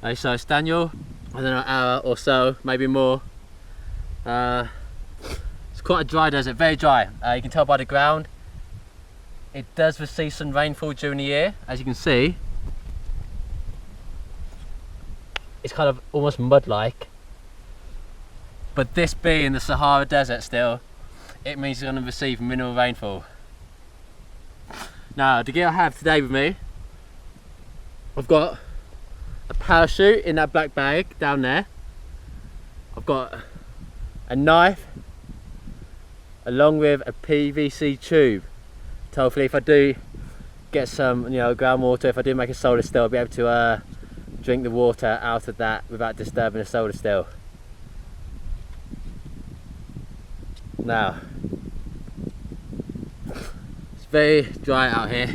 So it's Daniel, I don't know, an hour or so, maybe more. It's quite a dry desert, very dry. You can tell by the ground. It does receive some rainfall during the year, as you can see. It's kind of almost mud-like. But this being the Sahara desert still, it means it's going to receive minimal rainfall. Now, the gear I have today with me, I've got a parachute in that black bag down there. I've got a knife along with a PVC tube. So hopefully if I do get some, groundwater, if I do make a solar still, I'll be able to drink the water out of that without disturbing the solar still. Now, it's very dry out here.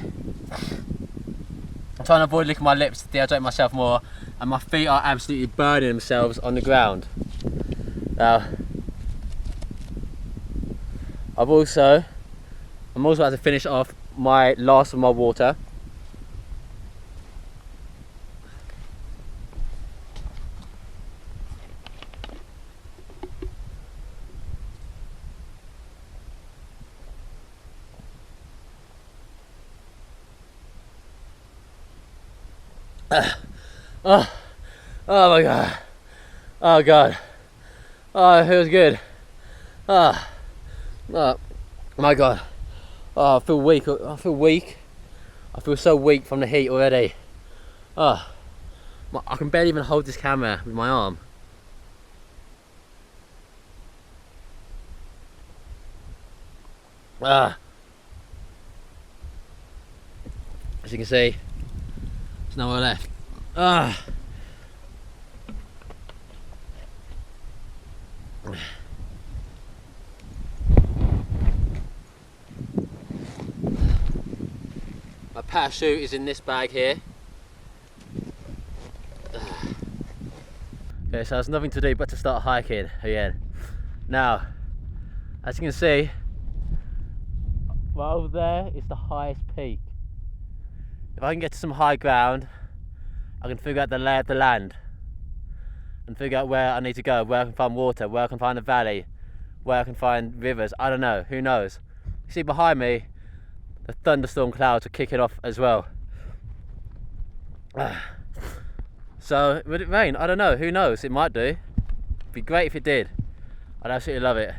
I'm trying to avoid licking my lips to dehydrate myself more, and my feet are absolutely burning themselves on the ground. Now, I'm also about to finish off my last of my water. Oh my god. Oh god. Oh, it feels good. Oh my god. Oh, I feel weak. I feel weak. I feel so weak from the heat already. Oh, I can barely even hold this camera with my arm. As you can see, there's nowhere left. My parachute is in this bag here. Okay, so there's nothing to do but to start hiking again. Now, as you can see, right over there is the highest peak. If I can get to some high ground, I can figure out the lay of the land and figure out where I need to go, where I can find water, where I can find a valley, where I can find rivers. I don't know, who knows. You see behind me, the thunderstorm clouds are kicking off as well. So, would it rain? I don't know, who knows, it might do. It'd be great if it did. I'd absolutely love it.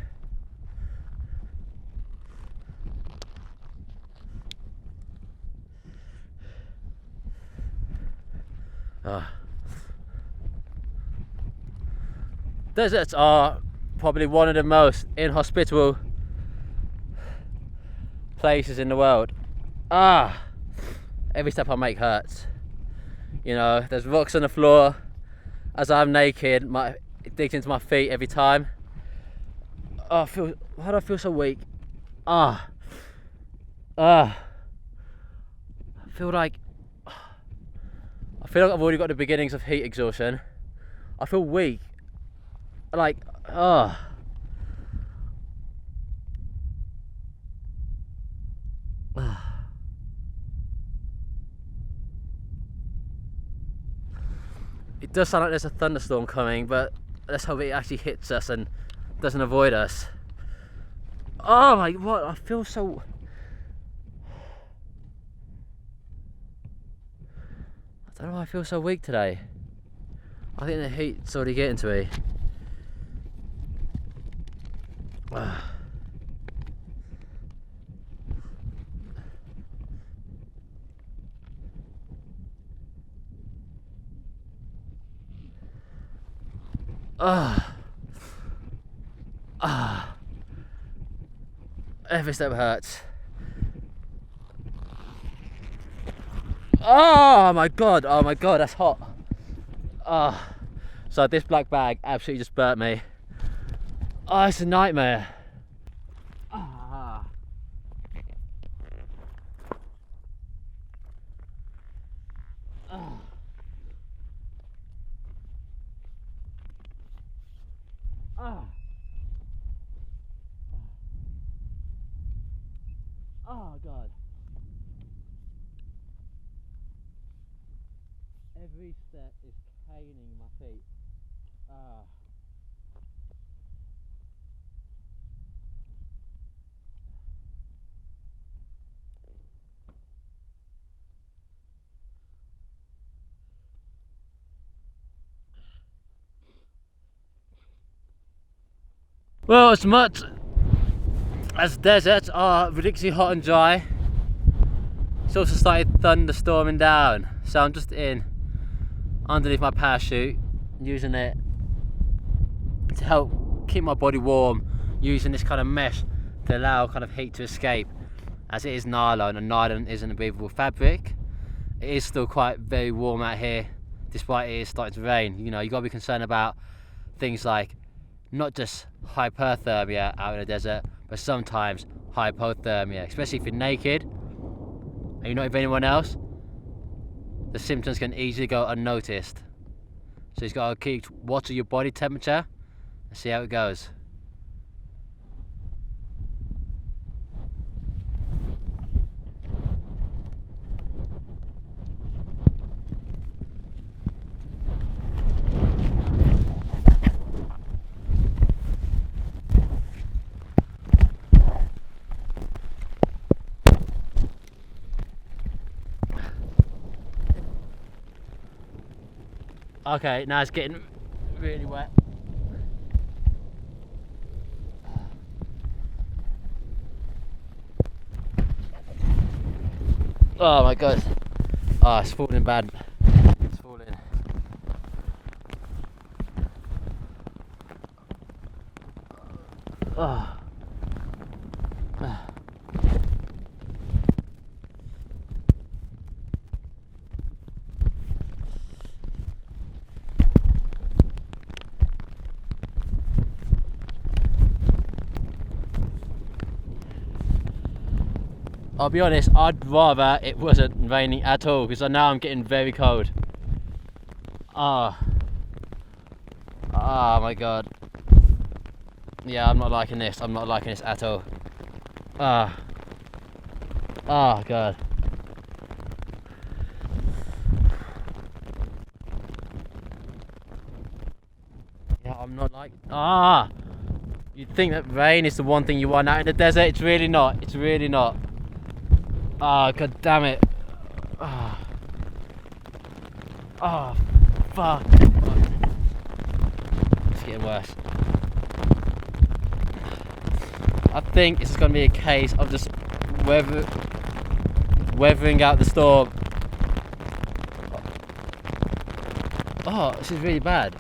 Deserts are probably one of the most inhospitable places in the world. Every step I make hurts. There's rocks on the floor. As I'm naked, it digs into my feet every time. Why do I feel so weak? I feel like I've already got the beginnings of heat exhaustion. I feel weak. It does sound like there's a thunderstorm coming, but let's hope it actually hits us and doesn't avoid us. Oh my god, I feel so... I don't know why I feel so weak today. I think the heat's already getting to me. Every step hurts. Oh my god, that's hot. So this black bag absolutely just burnt me. It's a nightmare. Oh god. Every step is paining my feet. Ah. Well, as much as deserts are ridiculously hot and dry, it's also started thunderstorming down. So I'm just in underneath my parachute, using it to help keep my body warm, using this kind of mesh to allow kind of heat to escape, as it is nylon, and nylon isn't a breathable fabric. It is still quite very warm out here, despite it is starting to rain. You know, you got to be concerned about things like not just hyperthermia out in the desert, but sometimes hypothermia, especially if you're naked and you're not with anyone else. The symptoms can easily go unnoticed. So you've got to keep watching your body temperature and see how it goes. Okay, now it's getting really wet. Oh my god. Oh, it's falling bad. It's falling. Oh. I'll be honest, I'd rather it wasn't raining at all, because I know I'm getting very cold. Oh my god. Yeah, I'm not liking this. I'm not liking this at all. Oh god. Yeah, I'm not like. You'd think that rain is the one thing you want out in the desert. It's really not. It's really not. Oh, god damn it. Oh, fuck. It's getting worse. I think it's going to be a case of just weathering out the storm. Oh, this is really bad.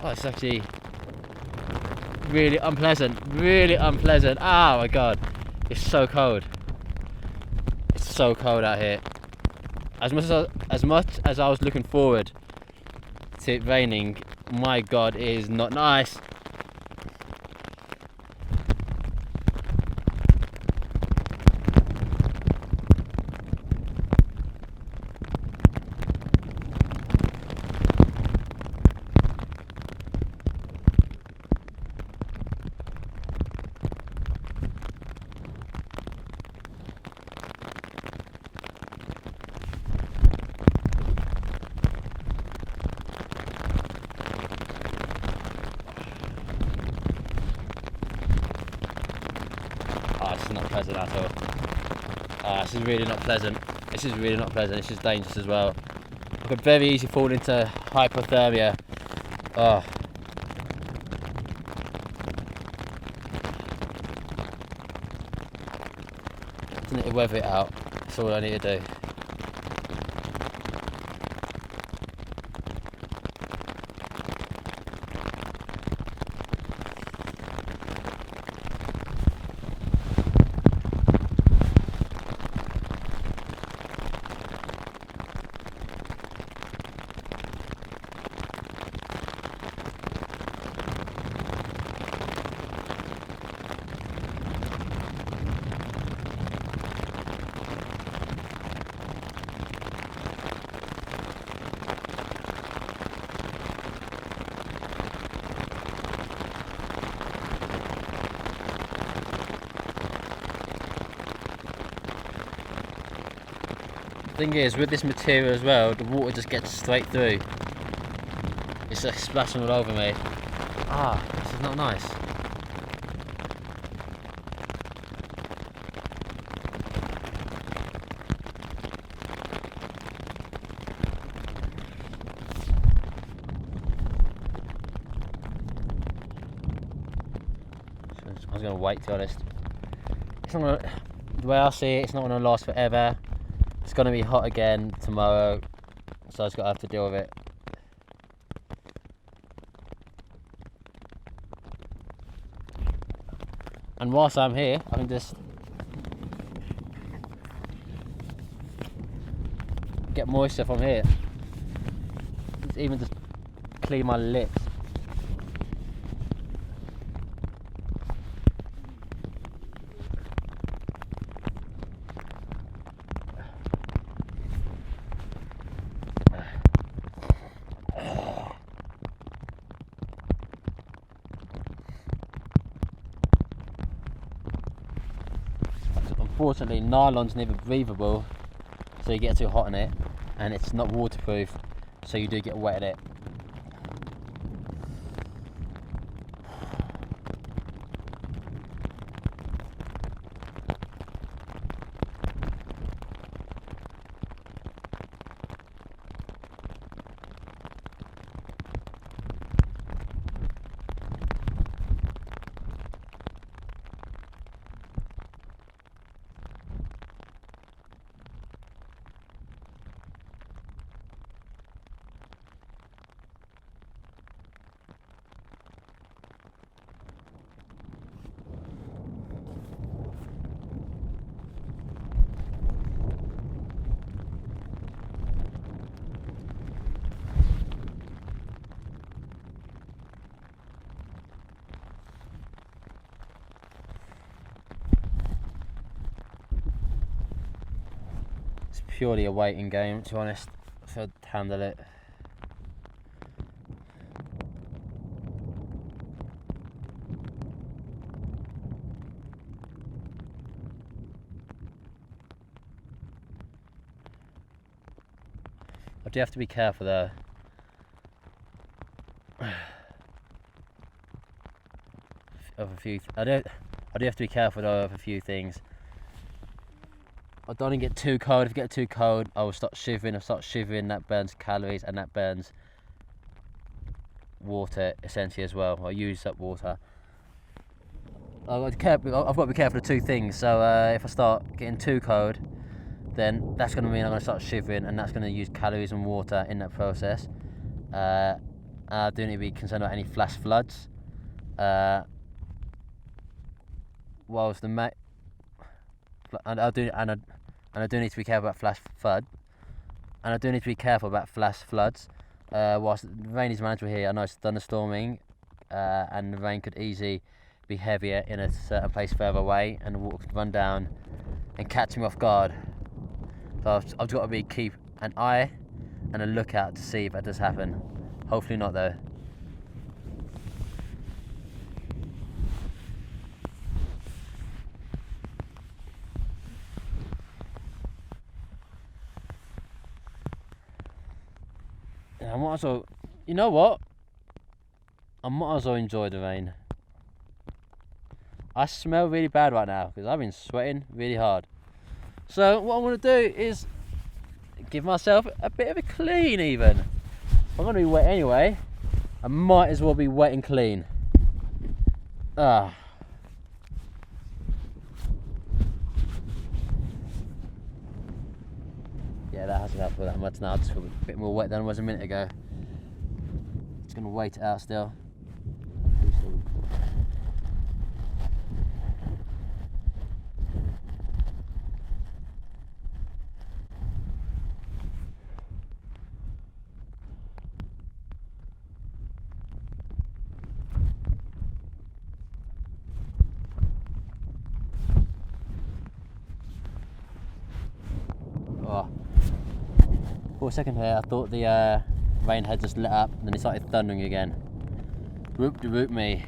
Oh, it's actually really unpleasant. Really unpleasant. Oh my god. It's so cold. It's so cold out here. As much as I was looking forward to it raining, my god, it is not nice. This is not pleasant at all. This is really not pleasant. This is really not pleasant. This is dangerous as well. I could very easily fall into hypothermia. Oh. I just need to weather it out. That's all I need to do. Thing is, with this material as well, the water just gets straight through. It's like splashing all over me. Ah, this is not nice. I was going to wait, to be honest. It's not gonna, the way I see it, it's not going to last forever. It's going to be hot again tomorrow, so I just got to have to deal with it. And whilst I'm here, I can just get moisture from here. It's even just clean my lips. Unfortunately, nylon's never breathable, so you get too hot in it, and it's not waterproof, so you do get wet in it. Purely a waiting game, to be honest, to handle it. I do have to be careful though. Of a few. I do have to be careful though of a few things. I don't want to get too cold. If I get too cold, I will start shivering. That burns calories and that burns water essentially as well. I use up water. I've got to be careful of two things. So if I start getting too cold, then that's going to mean I'm going to start shivering, and that's going to use calories and water in that process. I do need to be concerned about any flash floods. Whilst the I do need to be careful about flash flood, and I do need to be careful about flash floods. Whilst the rain is manageable here, I know it's thunderstorming, and the rain could easily be heavier in a certain place further away, and the water could run down and catch me off guard. So I've got to keep an eye and a lookout to see if that does happen. Hopefully not though. I might as well, you know what? I might as well enjoy the rain. I smell really bad right now because I've been sweating really hard. So what I'm going to do is give myself a bit of a clean even. I'm going to be wet anyway. I might as well be wet and clean. Ah. Yeah, that hasn't helped that much now. I just feel a bit more wet than I was a minute ago. Just going to wait it out still. Oh. For a second here, I thought the rain had just let up, and then it started thundering again. Whoop me.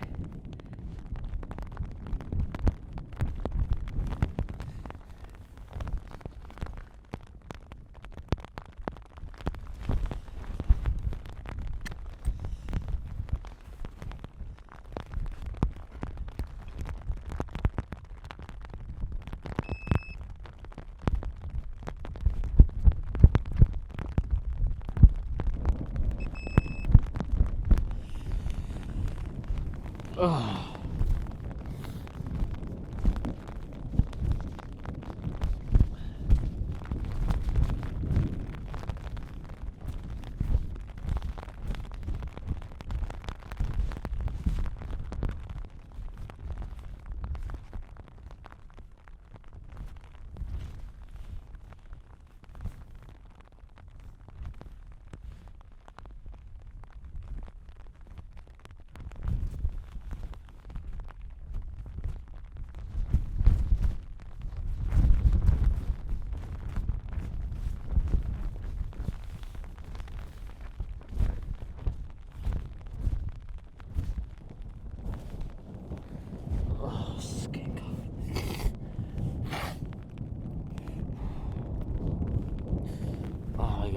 Oh.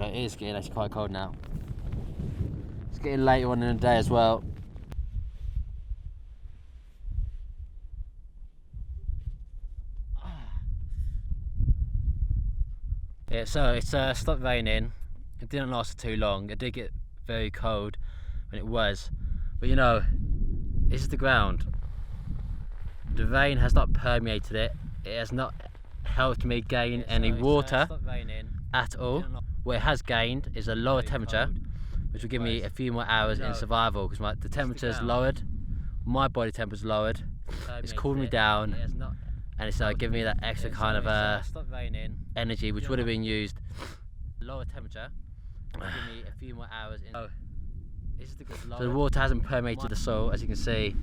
It is getting actually quite cold now. It's getting later on in the day as well. Yeah, so it's stopped raining. It didn't last for too long. It did get very cold when it was, but you know, this is the ground. The rain has not permeated it. It has not helped me gain any water at all. What it has gained is a lower temperature, which will give me a few more hours in survival, because the temperature is lowered, my body temperature is lowered, it's cooled me down, and it's giving me that extra kind of energy which would have been used. Lower temperature will give me a few more hours in. So the water hasn't permeated the soil, as you can see.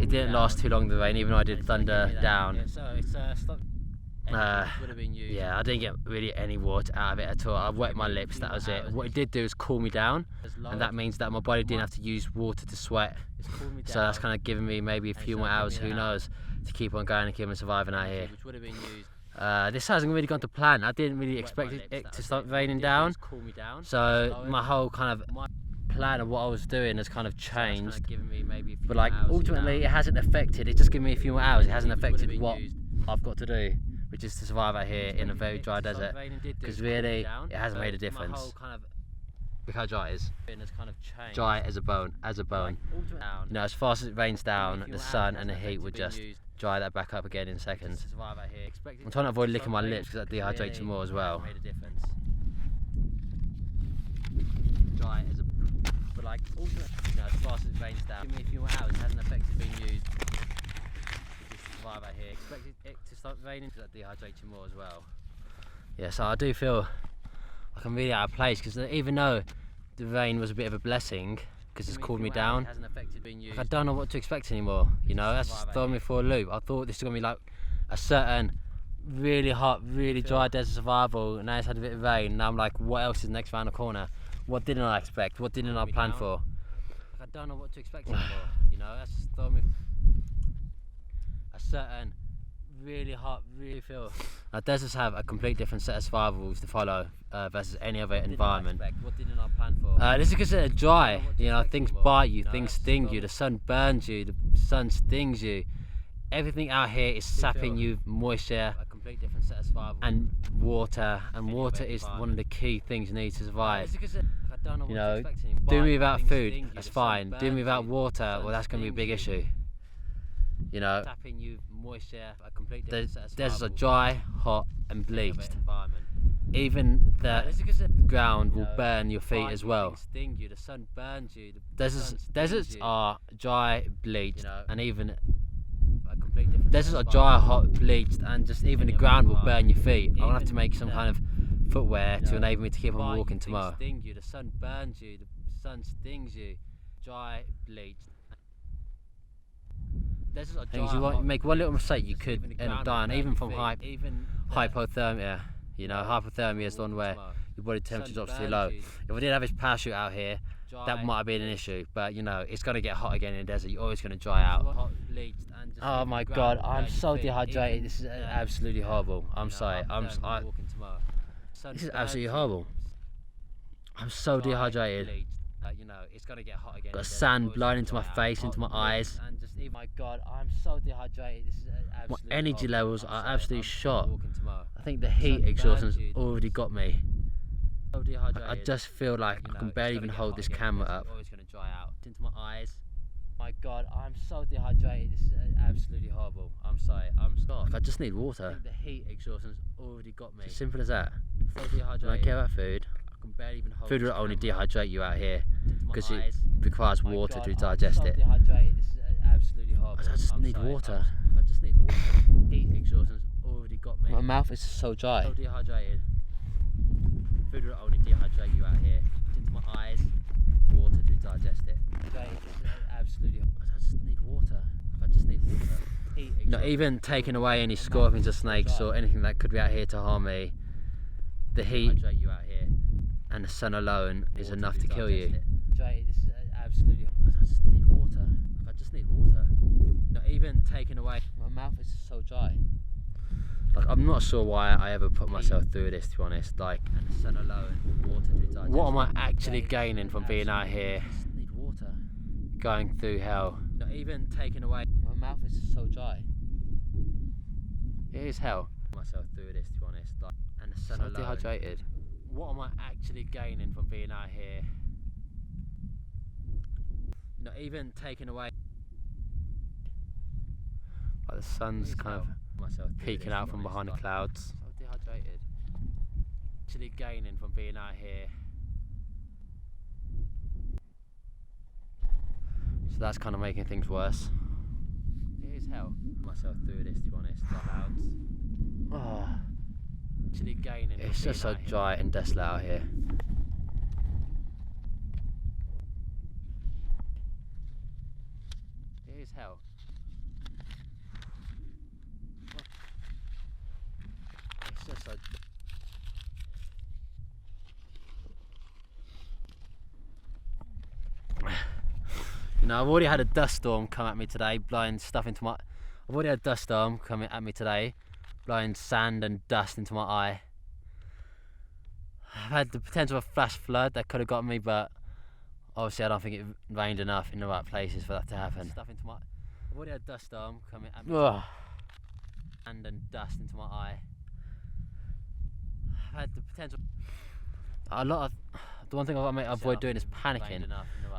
It didn't last too long, the rain, even though I did thunder down. Yeah, I didn't get really any water out of it at all. I wet my lips, that was it. What it did do is cool me down, and that means that my body didn't have to use water to sweat. So that's kind of giving me maybe a few more hours, who knows, to keep on going and keep on surviving out here. This hasn't really gone to plan. I didn't really expect it to start raining down, so my whole kind of plan of what I was doing has kind of changed. But like, ultimately it hasn't affected, it's just given me a few more hours. It hasn't affected what I've got to do, which is to survive out here in a very dry desert, because really it hasn't made a difference. Look how dry it is. Dry as a bone, You know, as fast as it rains down, the sun and the heat would just dry that back up again in seconds. I'm trying to avoid licking my lips because that dehydrates you more as well. Dry as a, but like, you know, as fast as it rains down, give me a few more hours. It hasn't affected being used. Out here. Expected it to start raining, so that dehydrates you more as well. Yeah, so I do feel like I'm really out of place, because even though the rain was a bit of a blessing, because it's cooled me down, like, I don't know what to expect anymore. You know, that's just throwing me for a loop. I thought this was gonna be like a certain really hot, really dry desert survival, and now it's had a bit of rain. Now I'm like, what else is next round the corner? What didn't I expect? What didn't I plan for? Like, I don't know what to expect anymore. You know, that's just throwing me. A certain really hot, really feel. Now deserts have a complete different set of survival rules to follow versus any other environment. What didn't I plan for? This is considered dry. You know, things bite you, things sting you, the sun burns you, the sun stings you. Everything out here is sapping you moisture and water, and water is one of the key things you need to survive. You know, do me without food, that's fine. Do me without water, well, that's going to be a big issue. You know, the deserts are dry, hot and bleached. Even the ground will burn your feet as well. Deserts are dry, bleached, and even deserts are dry, hot, bleached, and just even the ground will burn your feet. I'll have to make some kind of footwear to enable me to keep on walking tomorrow. The sun burns you, the sun stings you, dry, bleached. Things you make one little mistake, you could end up dying, even from hypothermia. You know, hypothermia is the one where your body temperature drops too low. If I did have this parachute out here, that might have been an issue. But you know, it's going to get hot again in the desert. You're always going to dry out. Oh my God, I'm so dehydrated. This is absolutely horrible. I'm sorry. This is absolutely horrible. I'm so dehydrated. You know, it's gonna get hot again. Got sand blowing into my face, into my eyes. And just, my God, I'm so dehydrated. This is my energy levels are absolutely shot. I think the heat exhaustion's already got me. I just feel like I can barely even hold this camera up. Into my eyes. My God, I'm so dehydrated. This is absolutely horrible. I'm sorry. I'm sorry. I just need water. I think the heat exhaustion's already got me. It's as simple as that. So dehydrated. I don't care about food. I can barely even hold. Food will only dehydrate you out here because it requires water to digest it. Dehydrated. This is absolutely horrible. I just need water. I just need water. Heat exhaustion's already got me. My mouth is so dry. So dehydrated. Food will only dehydrate you out here. Into my eyes, water to digest it. Absolutely. I just need water. I just need water. Not even taking away any scorpions or snakes or anything that could be out here to harm me. The heat you out here and the sun alone is enough to kill you. This is absolutely. I just need water. I just need water. Not even taking away. My mouth is so dry. Like, I'm not sure why I ever put myself through this, to be honest. Like, and the sun alone, water to digest. What am I actually gaining from being out here? I just need water. Going through hell. Not even taking away. My mouth is so dry. It is hell. Myself through this, to be honest. Like, and the sun alone. Dehydrated. What am I actually gaining from being out here? Not even taking away. Like, the sun's kind of peeking out from behind the clouds. So dehydrated. Actually gaining from being out here. So that's kind of making things worse. It is hell. Myself through this, to be honest. The clouds. Oh. Actually gaining. It's just so dry and desolate out here. It is hell. It's just so. You know, I've already had a dust storm come at me today, blowing stuff into my. I've already had a dust storm coming at me today, blowing sand and dust into my eye. I've had the potential of a flash flood that could have got me, but obviously I don't think it rained enough in the right places for that to happen. Stuff into my. I've already had a dust storm coming at me. Sand and dust into my eye. I've had the potential. The one thing I've got to avoid doing is panicking.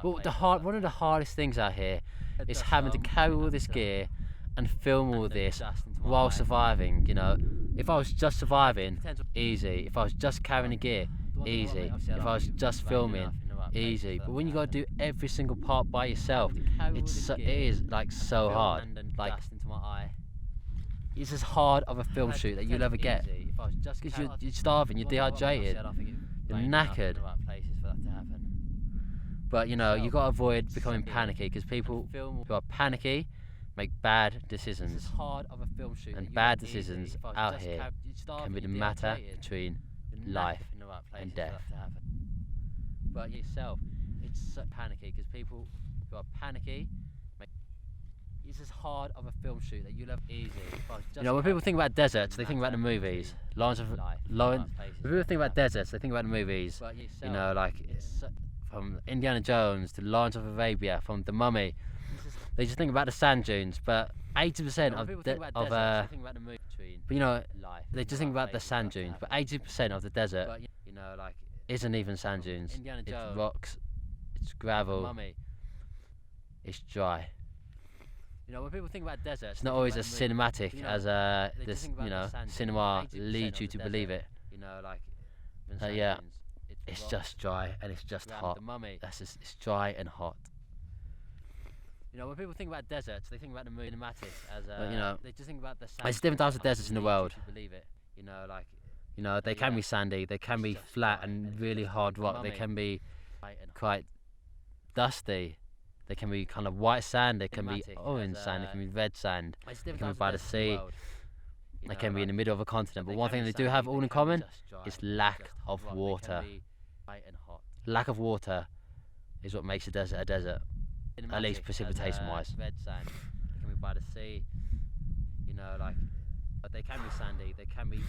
Well, one of the hardest things out here is having to carry all this gear and film all this while surviving. You know, if I was just surviving, easy. If I was just carrying the gear, easy. If I was just filming, easy. But when you got to do every single part by yourself, it is like so hard. Like, it's as hard of a film shoot that you'll ever get. Because you're starving, you're dehydrated, you're knackered. But you know, you got to avoid becoming panicky, because people who are panicky make bad decisions. And bad decisions out here can be the matter between life and death. But yourself, it's so panicky, because people who are panicky make. It's as hard of a film shoot that you'll have easy. You know, when people think about deserts, they think about the movies. When people think about deserts, they think about the movies. You know, like from Indiana Jones to Lawrence of Arabia, from The Mummy. They just think about the sand dunes, but 80% but you know, they just think about the sand dunes, but 80% of the desert, you know, like, isn't even sand dunes. It's rocks, it's gravel, it's dry. You know, when people think about deserts, it's not always as cinematic as this, you know, cinema leads you to believe it. You know, like, yeah, it's just dry and it's just hot. That's just, it's dry and hot. You know, when people think about deserts, they think about the cinematic as you know, they just think about the sand. There's different types of deserts in the world. You know, like, you know, they can be sandy, they can be flat and really hard rock, they can be quite dusty. They can be kind of white sand, they can be orange sand, they can be red sand, they can be by the sea, they can be in the middle of a continent. But one thing they do have all in common is lack of water. Lack of water is what makes a desert a desert, at least precipitation wise. Red sand, they can be by the sea, you know, like, but they can be sandy, they can be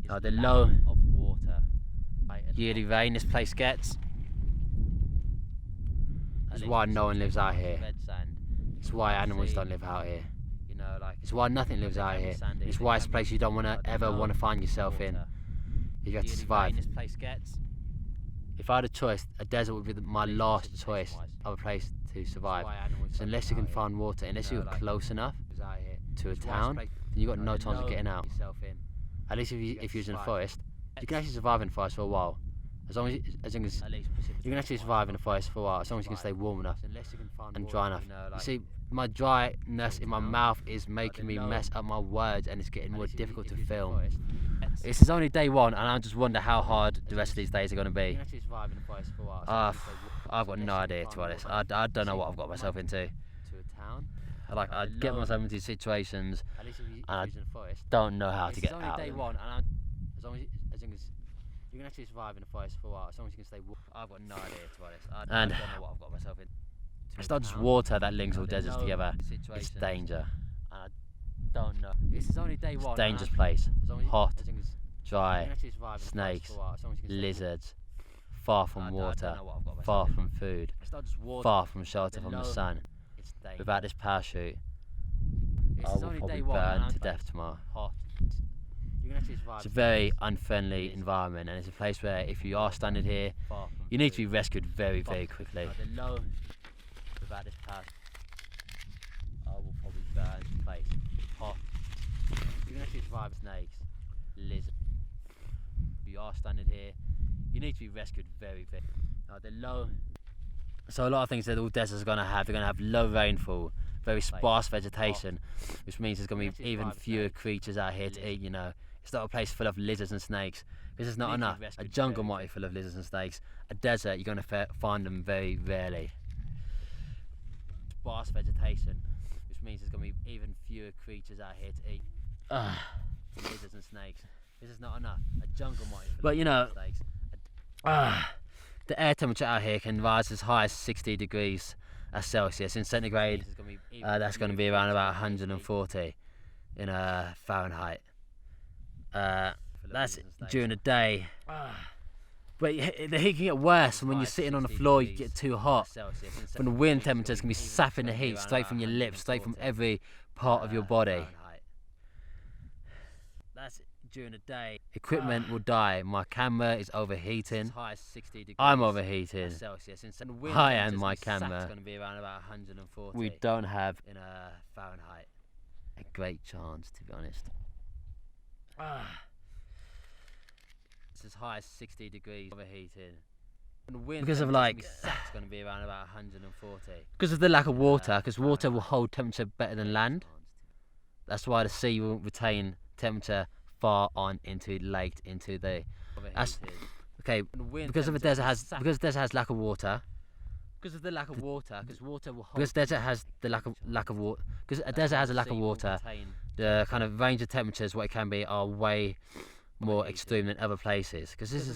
the low of water. Yearly rain this place gets. It's why no one lives out here. It's why animals don't live out here. It's why nothing lives out here. It's why it's a place you don't ever want to find yourself in. You have to survive. if I had a choice, a desert would be my last choice of a place to survive. So unless you can find water, unless you're close enough to a town, then you've got no chance of getting out. At least if you're in the forest, you can actually survive in the forest for a while. As long as you can actually survive in the forest for a while, as long as you can stay warm enough and dry enough. You see, my dryness in my mouth is making me mess up my words, and it's getting more difficult to film. This is only day one, and I just wonder how hard the rest of these days are going to be. I've got no idea, to be honest. I don't know what I've got myself into. I get myself into situations, and I don't know how to get out. Day one, and as long as you can actually survive in the forest for a while, as long as you can stay. I've got no idea, to be honest. I don't know what I've got myself in. It's not just water that links all deserts together. It's danger. And I don't know. This is only day one. It's a dangerous place. Hot, dry, snakes, lizards, far from water, far from food, far from shelter from the sun. Without this parachute, I will probably burn to death tomorrow. It's a very unfriendly environment, and it's a place where if you are stranded here, you need to be rescued very, very quickly. Without this parachute, I will probably burn this place. Hot. You can actually survive snakes, lizards. If you are stranded here, you need to be rescued very, very. So a lot of things that all deserts are going to have, they're going to have low rainfall, very sparse vegetation, which means there's going to be even fewer creatures out here to eat, you know. It's not a place full of lizards and snakes. This is not enough. A jungle might be full of lizards and snakes. A desert, you're going to find them very rarely. Sparse vegetation, which means there's going to be even fewer creatures out here to eat. Lizards and snakes. This is not enough. A jungle might be full of lizards and snakes. The air temperature out here can rise as high as 60 degrees Celsius. In centigrade, that's going to be around about 140 in Fahrenheit. That's during the day. But the heat can get worse when you're sitting on the floor. You get too hot. From the wind, temperatures can be sapping the heat straight from your lips, straight from every part of your body. That's during the day. Equipment will die. My camera is overheating. I'm overheating. I and my camera. We don't have in Fahrenheit a great chance, to be honest. It's as high as 60 degrees overheating. Because of it's going to be around about 140. Because of the lack of water, because water will hold temperature better than land. That's why the sea will retain temperature far on into late into the. Okay. Because the desert has lack of water. Because of the lack of water, because water will hold. Because desert has the lack of water. Because a desert has a lack of water. The kind of range of temperatures what it can be are way more extreme than other places. Because this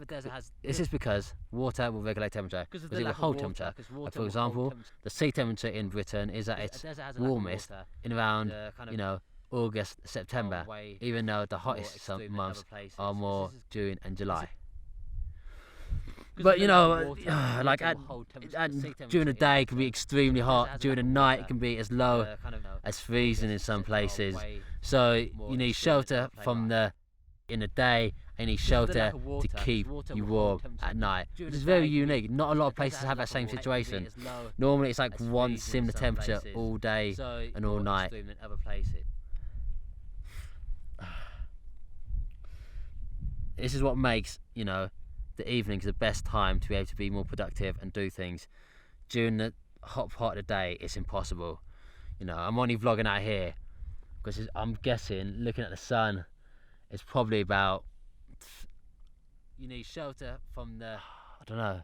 is because water will regulate temperature. Because it will hold temperature. Like for example, the sea temperature in Britain is at its warmest in around August, September, even though the hottest months are more June and July. But during the day it can be extremely hot. During the night it can be as low as freezing in some places. So you need shelter in the day, and you need shelter to keep you warm at night. Which is very unique. Not a lot of places have that same situation. Normally it's like one similar temperature all day and all night. This is what makes the evening's the best time to be able to be more productive and do things. During the hot part of the day, it's impossible. I'm only vlogging out here because I'm guessing, looking at the sun, it's probably about. You need shelter from the. I don't know.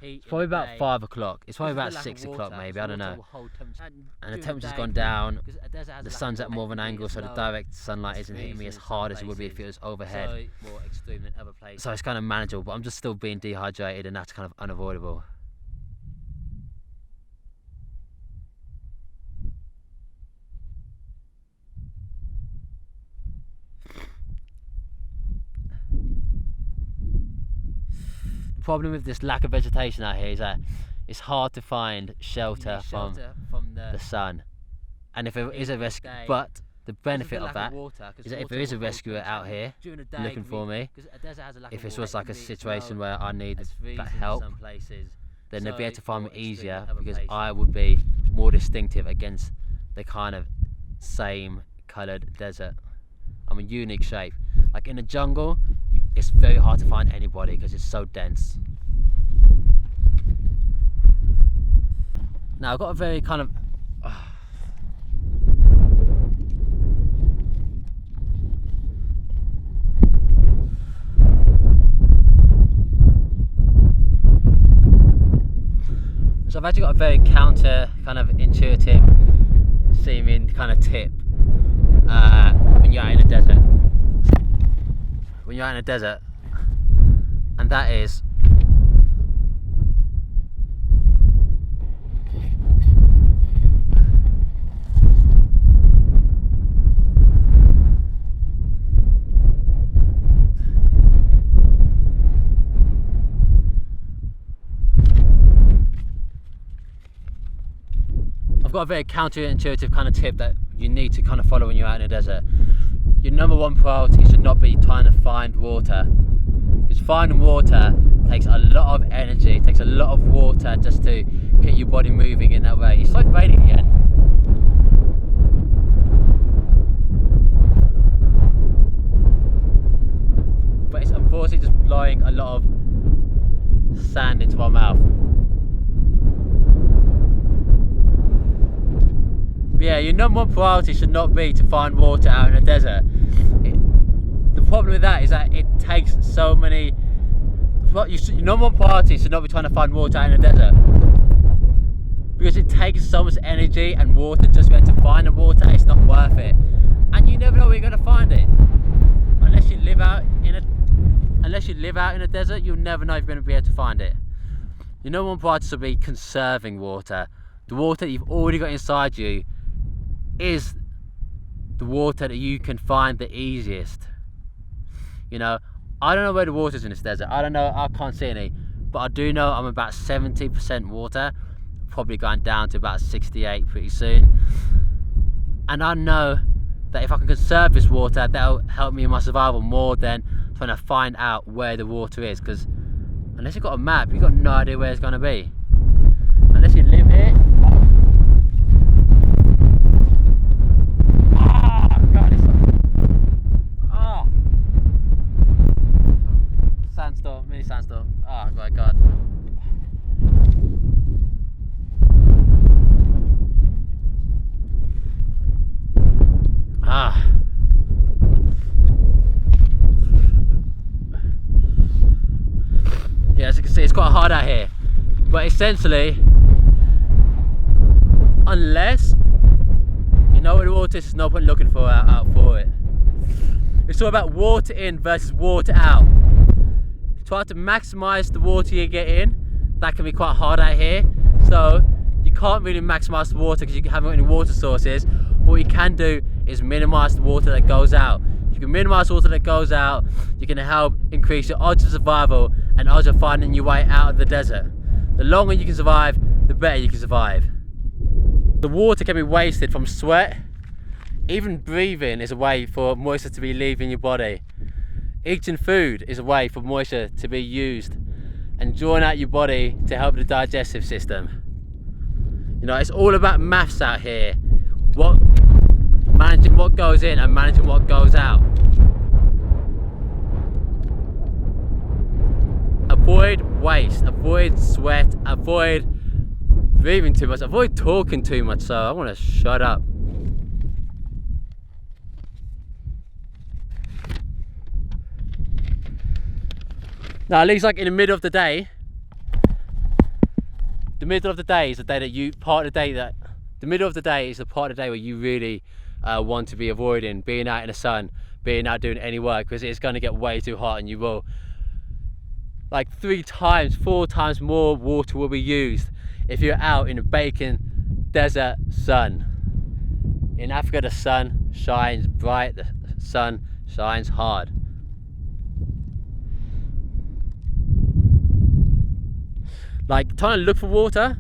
It's probably about 5 o'clock. It's probably about 6 o'clock maybe. I don't know. And the temperature's gone down. The sun's at more of an angle, so the direct sunlight isn't hitting me as hard as it would be if it was overhead. So it's kind of manageable, but I'm just still being dehydrated, and that's kind of unavoidable. The problem with this lack of vegetation out here is that it's hard to find shelter from the sun, and if there is a risk, but the benefit of that is that if there is a rescuer out here looking for me, if this was like a situation where I needed that help, then they'd be able to find me easier because I would be more distinctive against the kind of same coloured desert. I'm a unique shape. Like in the jungle, it's very hard to find anybody because it's so dense. Now I've got a very kind of so I've actually got a very counter kind of intuitive seeming kind of tip when you're out in a desert. When you're out in a desert, and that is I've got a very counterintuitive kind of tip that you need to kind of follow when you're out in a desert. Your number one priority should not be trying to find water, because finding water takes a lot of energy, it takes a lot of water just to get your body moving in that way. It's like raining again. But it's unfortunately just blowing a lot of sand into my mouth. But yeah, your number one priority should not be to find water out in a desert. The problem with that is that it takes so many. Your number one priority should not be trying to find water out in a desert, because it takes so much energy and water just to be able to find the water. It's not worth it, and you never know where you're going to find it unless you live out in a desert. You'll never know if you're going to be able to find it. Your number one priority should be conserving water. The water that you've already got inside you is the water that you can find the easiest. You know, I don't know where the water is in this desert. I don't know, I can't see any, but I do know I'm about 70% water, probably going down to about 68 pretty soon. And I know that if I can conserve this water, that'll help me in my survival more than trying to find out where the water is, because unless you've got a map, you've got no idea where it's going to be. Unless you live here. Sandstorm, mini sandstorm. Oh my god. Yeah, as you can see, it's quite hard out here. But essentially, unless you know where the water is, there's no point looking for out for it. It's all about water in versus water out. Try to maximize the water you get in. That can be quite hard out here, so you can't really maximize the water because you haven't got any water sources. What you can do is minimize the water that goes out. If you can minimize the water that goes out, you can help increase your odds of survival and odds of finding your way out of the desert. The longer you can survive, the better you can survive. The water can be wasted from sweat. Even breathing is a way for moisture to be leaving your body. Eating food is a way for moisture to be used and drawing out your body to help the digestive system. You know, it's all about maths out here. Managing what goes in and managing what goes out. Avoid waste, avoid sweat, avoid breathing too much, avoid talking too much. So I want to shut up. Now, at least like in the middle of the day, the middle of the day is the day that you, part of the day that, the middle of the day is the part of the day where you really want to be avoiding being out in the sun, being out doing any work, because it's going to get way too hot and you will, like 3 times, 4 times more water will be used if you're out in the baking desert sun. In Africa, the sun shines bright, the sun shines hard. Like trying to look for water,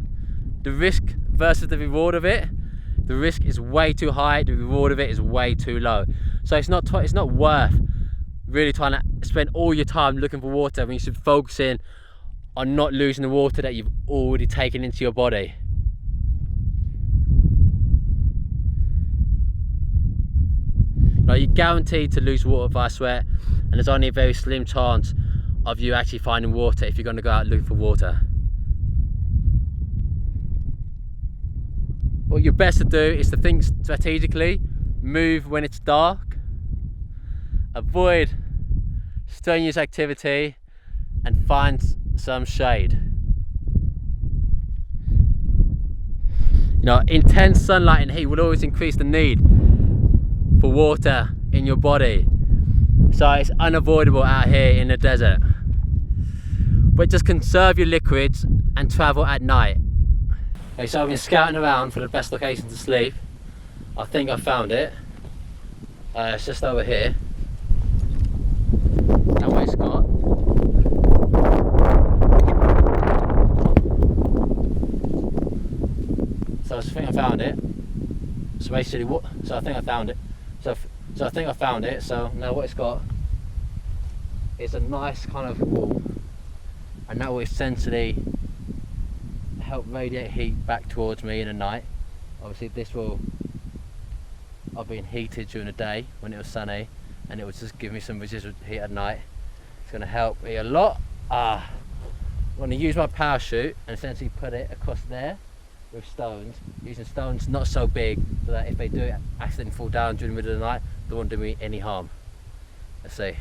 the risk versus the reward of it. the risk is way too high, the reward of it is way too low. So it's not worth really trying to spend all your time looking for water when you should be focusing on not losing the water that you've already taken into your body. Now, you're guaranteed to lose water via sweat, and there's only a very slim chance of you actually finding water if you're going to go out looking for water. What you're best to do is to think strategically, move when it's dark, avoid strenuous activity, and find some shade. You know, intense sunlight and heat will always increase the need for water in your body. So it's unavoidable out here in the desert. But just conserve your liquids and travel at night. Okay, so I've been scouting around for the best location to sleep. I think I found it. It's just over here. That way, Scott. So I think I found it. So basically, so I think I found it. So I think I found it. So now what it's got is a nice kind of wall, and that will essentially help radiate heat back towards me in the night. Obviously I've been heated during the day when it was sunny, and it will just give me some residual heat at night. It's going to help me a lot. I'm going to use my parachute and essentially put it across there with stones, using stones not so big so that if they do accidentally fall down during the middle of the night, they won't do me any harm. Let's see.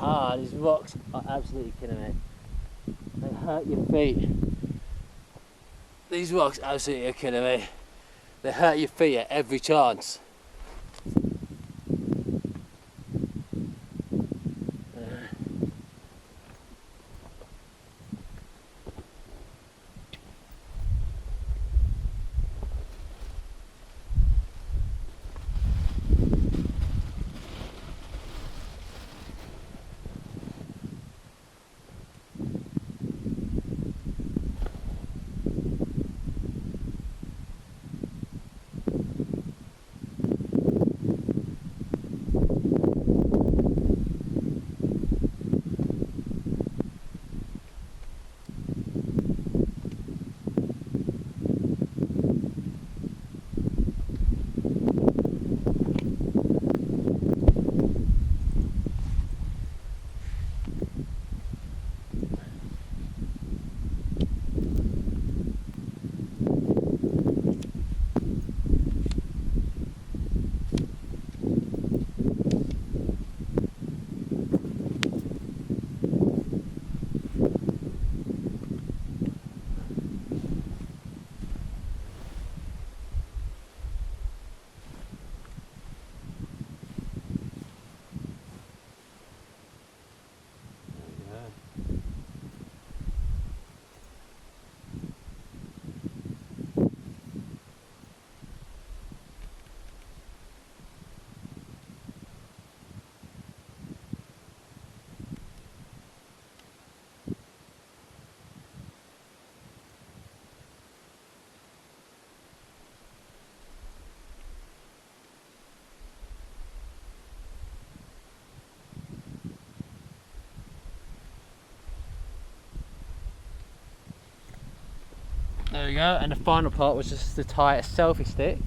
Ah, these rocks are absolutely killing me. They hurt your feet. These rocks absolutely are killing me. They hurt your feet at every chance. There we go, and the final part was just to tie a selfie stick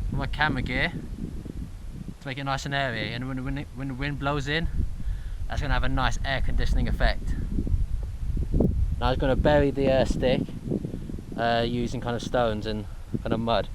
for my camera gear to make it nice and airy, and when the wind blows in, that's going to have a nice air conditioning effect. Now I'm going to bury the stick using kind of stones and kind of mud.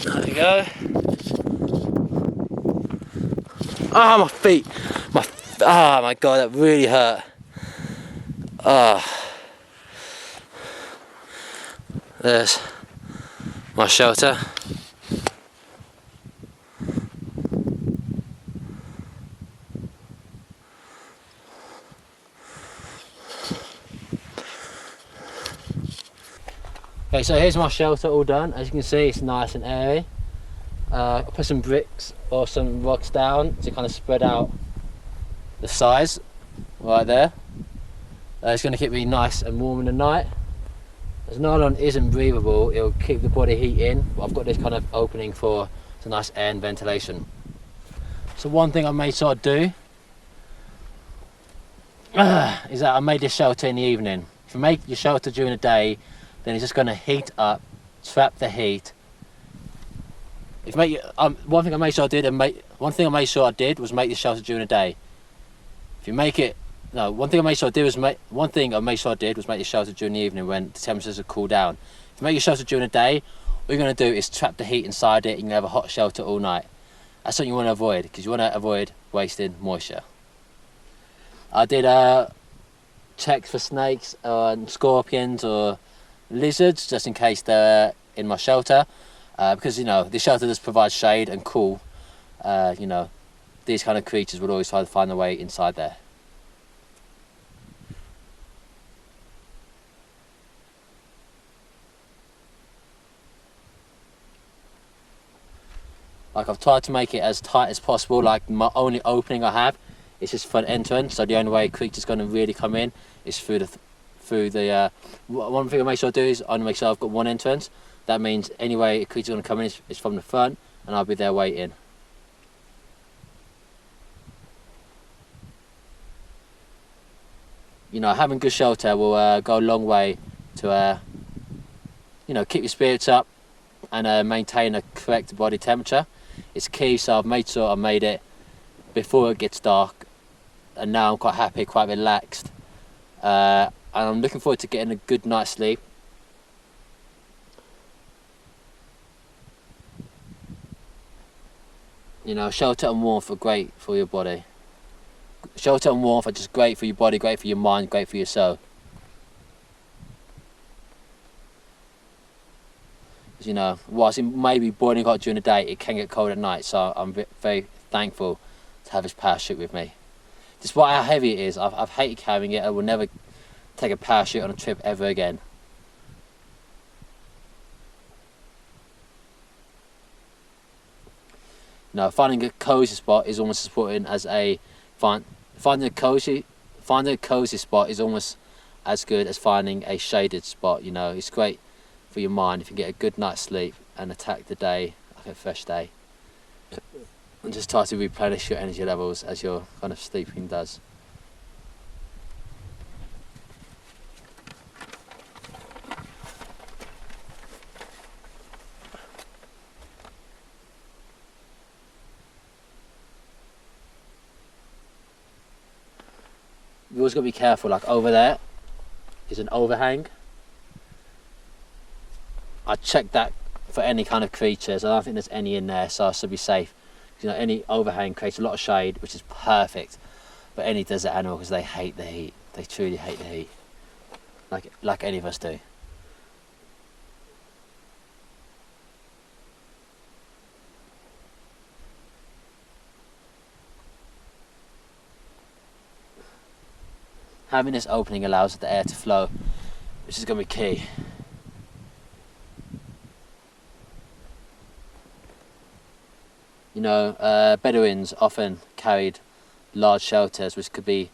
There we go. Ah, my feet. Ah, my God, that really hurt. Ah. There's my shelter. Okay, so here's my shelter all done. As you can see, it's nice and airy. I put some bricks or some rocks down to kind of spread out the size right there. It's going to keep me nice and warm in the night. As nylon isn't breathable, it'll keep the body heat in, but I've got this kind of opening for some nice air and ventilation. So one thing I made sure to do is that I made this shelter in the evening. If you make your shelter during the day, then it's just going to heat up, trap the heat. If you make one thing I made sure I did was make the shelter during the day. If you make it, no, one thing I made sure I did was make the shelter during the evening when the temperatures will cool down. If you make your shelter during the day, what you're going to do is trap the heat inside it. You can have a hot shelter all night. That's something you want to avoid, because you want to avoid wasting moisture. I did checks for snakes and scorpions or lizards, just in case they're in my shelter, because the shelter does provide shade and cool. These kind of creatures would always try to find their way inside there. Like, I've tried to make it as tight as possible. Like, my only opening I have is just front entrance, so the only way a creature's going to really come in is through the one thing I make sure I do is I make sure I've got one entrance. That means any way a creature's going to come in is from the front, and I'll be there waiting. Having good shelter will go a long way to keep your spirits up and maintain a correct body temperature. It's key, so I've made sure I made it before it gets dark, and now I'm quite happy, quite relaxed, and I'm looking forward to getting a good night's sleep. Shelter and warmth are great for your body. Shelter and warmth are just great for your body, great for your mind, great for your soul. Whilst it may be boiling hot during the day, it can get cold at night, so I'm very thankful to have this parachute with me. Despite how heavy it is, I've hated carrying it. I will never take a parachute on a trip ever again. Finding a cozy spot is almost as important as finding a cozy spot is almost as good as finding a shaded spot. It's great for your mind if you get a good night's sleep and attack the day like a fresh day, and just try to replenish your energy levels as your kind of sleeping does. You always got to be careful. Like, over there is an overhang. I checked that for any kind of creatures. I don't think there's any in there, so I should be safe. Any overhang creates a lot of shade, which is perfect for any desert animal, because they hate the heat. They truly hate the heat, like any of us do. Having this opening allows the air to flow, which is going to be key. Bedouins often carried large shelters which could be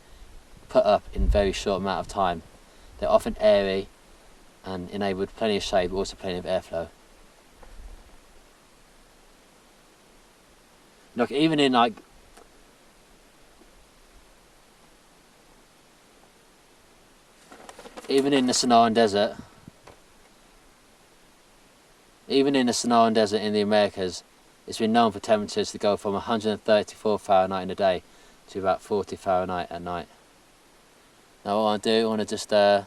put up in a very short amount of time. They're often airy and enabled plenty of shade, but also plenty of airflow. Look, even in the Saharan desert, in the Americas, it's been known for temperatures to go from 134 Fahrenheit in the day to about 40 Fahrenheit at night. Now what I want to just do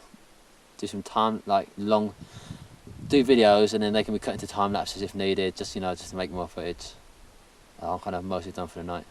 some time, do videos, and then they can be cut into time lapses if needed, just to make more footage. I'm kind of mostly done for the night.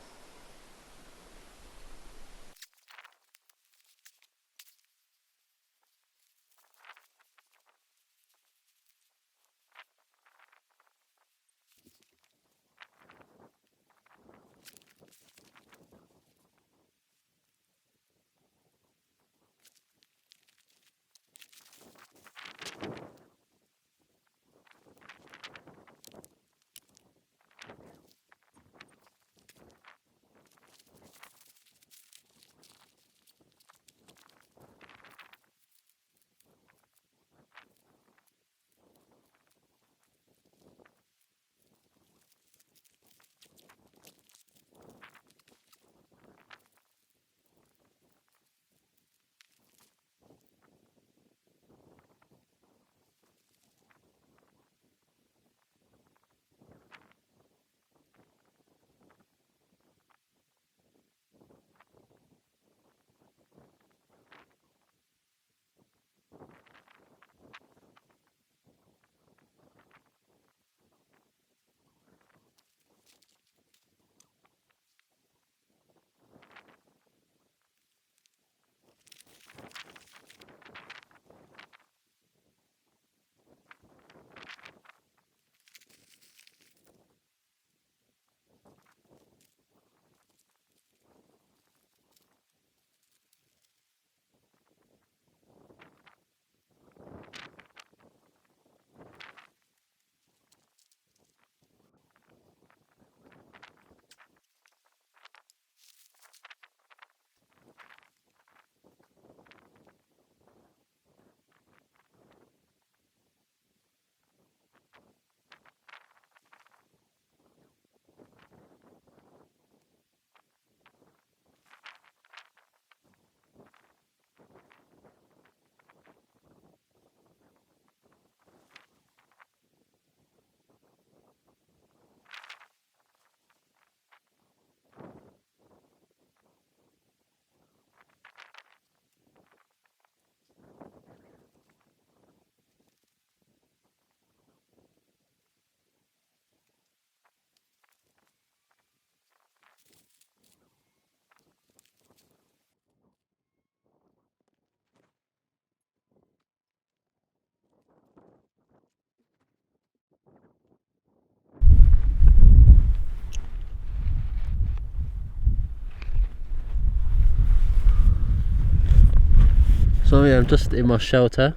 So yeah, I'm just in my shelter,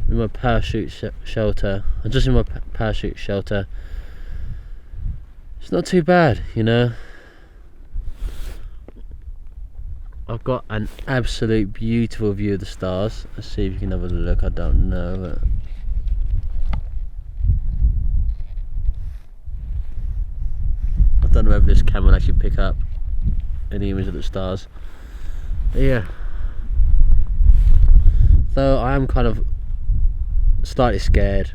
in my parachute shelter. I'm just in my parachute shelter. It's not too bad, you know. I've got an absolute beautiful view of the stars. Let's see if you can have a look. I don't know, but I don't know if this camera will actually pick up any image of the stars. But yeah. So I am kind of slightly scared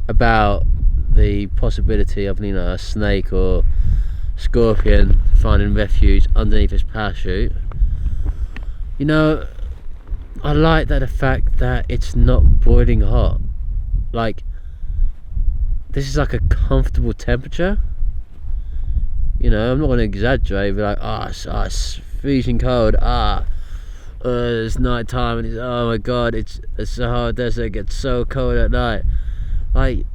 about the possibility of, you know, a snake or scorpion finding refuge underneath his parachute. You know, I like that the fact that it's not boiling hot. Like, this is like a comfortable temperature. You know, I'm not going to exaggerate, but like, it's freezing cold. It's night time, and it's, oh my god, it's the Sahara desert. It gets so cold at night. Like,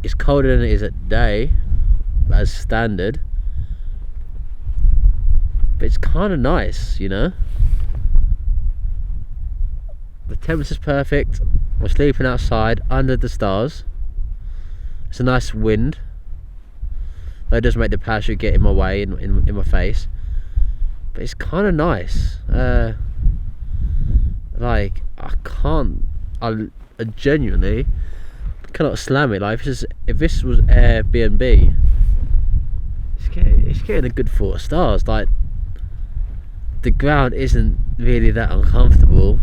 it's colder than it is at day, as standard. But it's kind of nice, you know. The temperature's perfect. We're sleeping outside under the stars. It's a nice wind. Though it does make the parachute get in my way, in my face. But it's kind of nice. Like, I genuinely cannot slam it. Like, if this was Airbnb, it's getting a good 4 stars. Like, the ground isn't really that uncomfortable.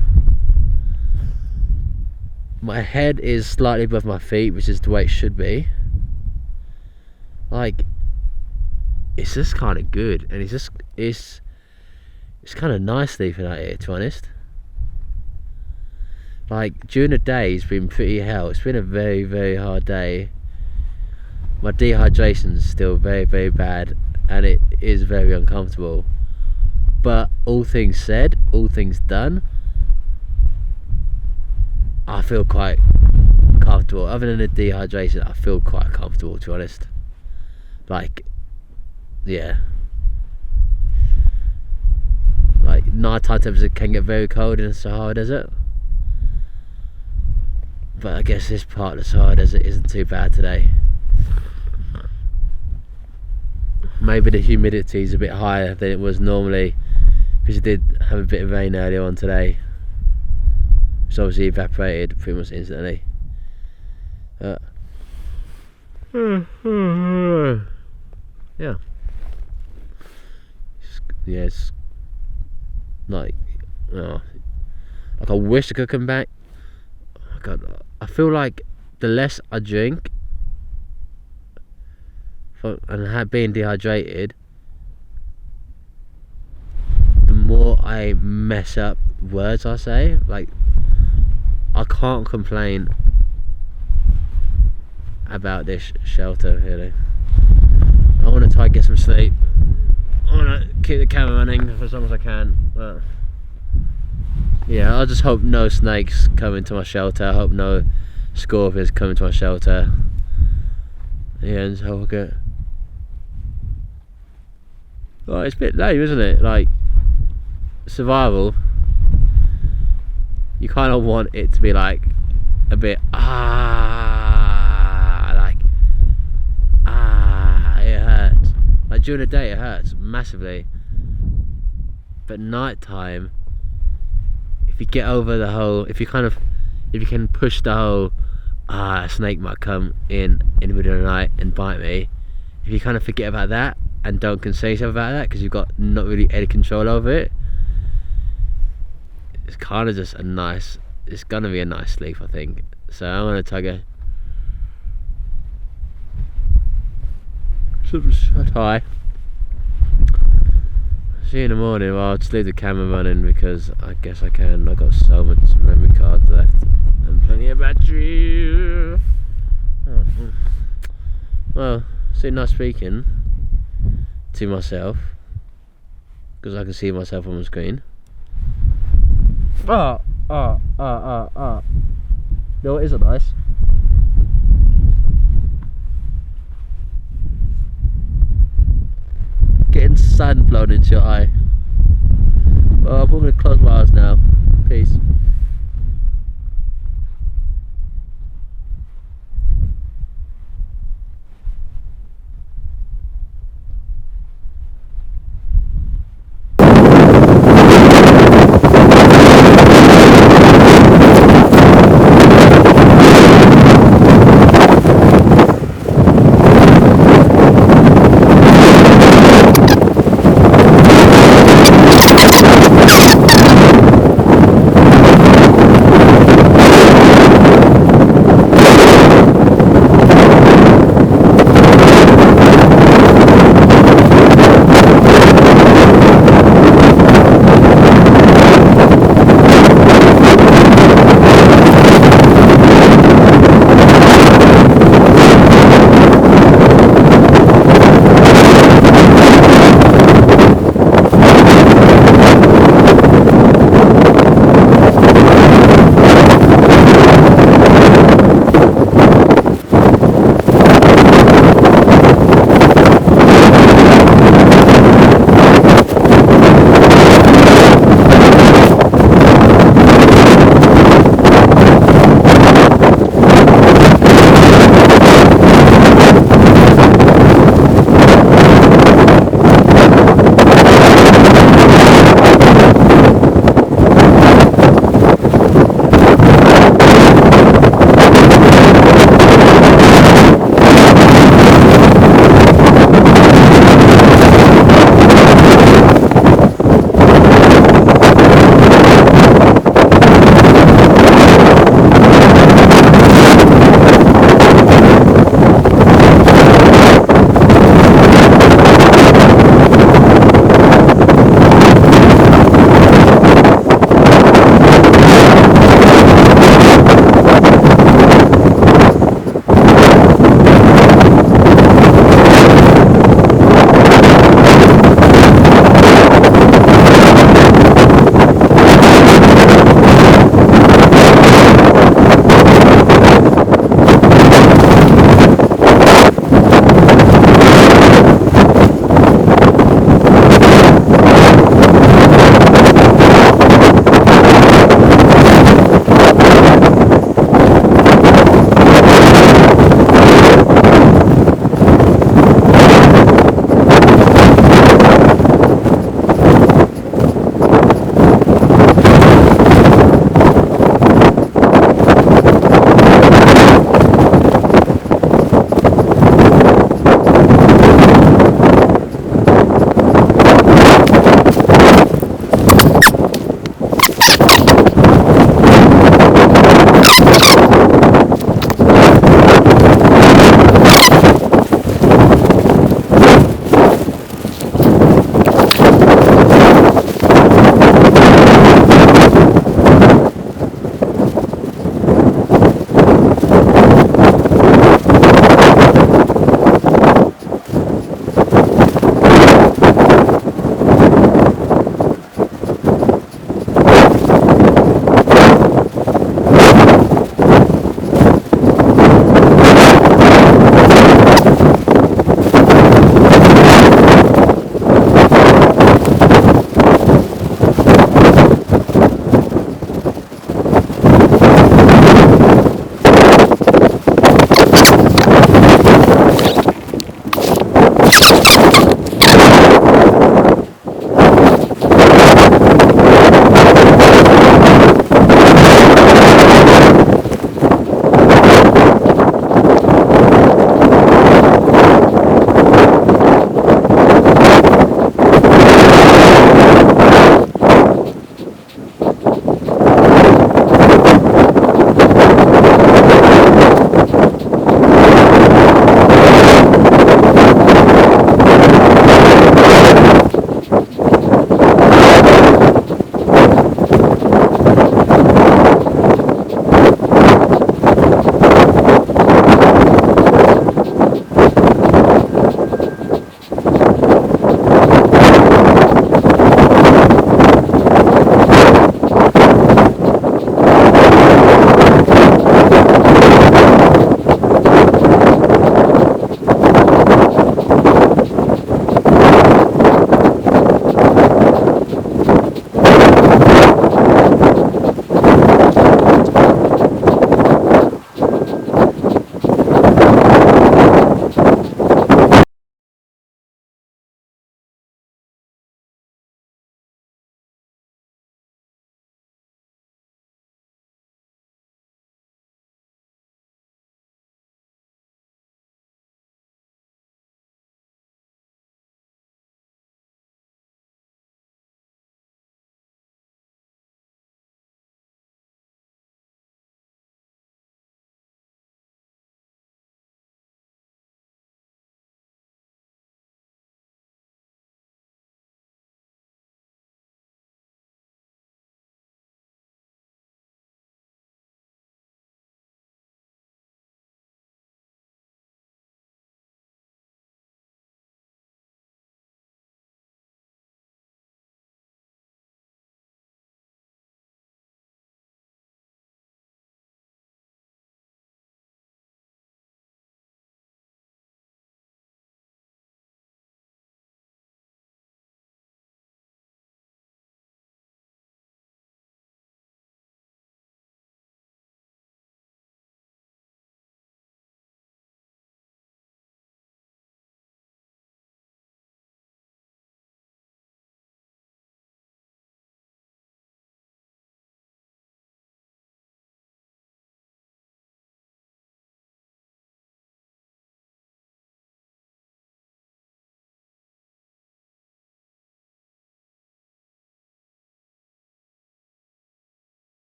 My head is slightly above my feet, which is the way it should be. Like, it's just kind of good, and it's kind of nice sleeping out here, to be honest. Like, during the day it's been pretty hell. It's been a very, very hard day. My dehydration's still very, very bad, and it is very uncomfortable. But all things said, all things done, I feel quite comfortable. Other than the dehydration, I feel quite comfortable, to be honest. Like, yeah. Like, nighttime temperature can get very cold in the Sahara Desert. But I guess this part of the Sahara Desert isn't too bad today. Maybe the humidity is a bit higher than it was normally, because it did have a bit of rain earlier on today, which obviously evaporated pretty much instantly. Yeah. It's like, like, I wish I could come back. God, I feel like the less I drink and being dehydrated, the more I mess up words I say. Like, I can't complain about this shelter, really. I want to try and get some sleep. I want to keep the camera running for as long as I can, but yeah, I just hope no snakes come into my shelter. I hope no scorpions come into my shelter. Yeah, and so I'll get... Oh, it's a bit lame, isn't it? Like, survival, you kind of want it to be like a bit it hurts. Like, during the day it hurts massively, but night time, if you get over the whole, if you can push the whole a snake might come in the middle of the night and bite me, if you kind of forget about that and don't concern yourself about that because you've got not really any control over it, it's kind of just it's gonna be a nice sleep, I think. So I'm gonna try to shut high. See you in the morning. Well, I'll just leave the camera running because I guess I can. I've got so much memory cards left and plenty of battery. Well, it's nice speaking to myself because I can see myself on the screen. No, it isn't nice. Getting sand blown into your eye. Well, I'm going to close my eyes now. Peace.